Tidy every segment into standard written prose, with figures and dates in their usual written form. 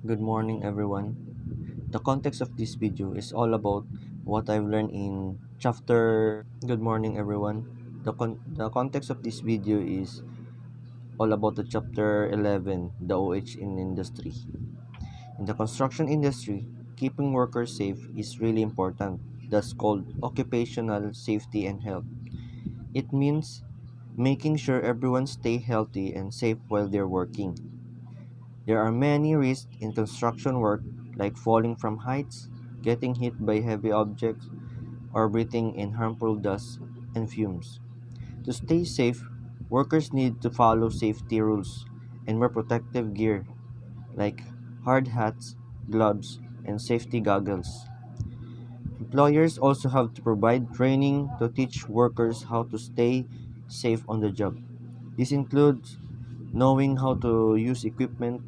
Good morning, everyone. The context of this video is all about what I've learned in chapter. Good morning, everyone. The context of this video is all about the chapter 11, the OH in industry. In the construction industry, keeping workers safe is really important. That's called occupational safety and health. It means making sure everyone stay healthy and safe while they're working. There are many risks in construction work, like falling from heights, getting hit by heavy objects, or breathing in harmful dust and fumes. To stay safe, workers need to follow safety rules and wear protective gear like hard hats, gloves, and safety goggles. Employers also have to provide training to teach workers how to stay safe on the job. This includes knowing how to use equipment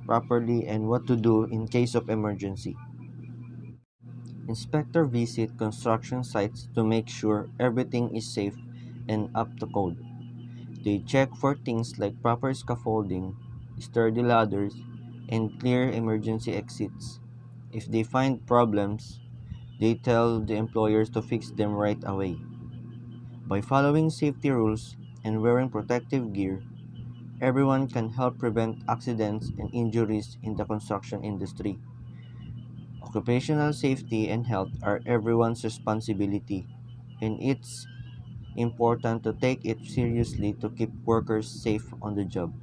properly and what to do in case of emergency. Inspector visit construction sites to make sure everything is safe and up to code. They check for things like proper scaffolding, sturdy ladders, and clear emergency exits. If they find problems, they tell the employers to fix them right away. By following safety rules and wearing protective gear, everyone can help prevent accidents and injuries in the construction industry. Occupational safety and health are everyone's responsibility, and it's important to take it seriously to keep workers safe on the job.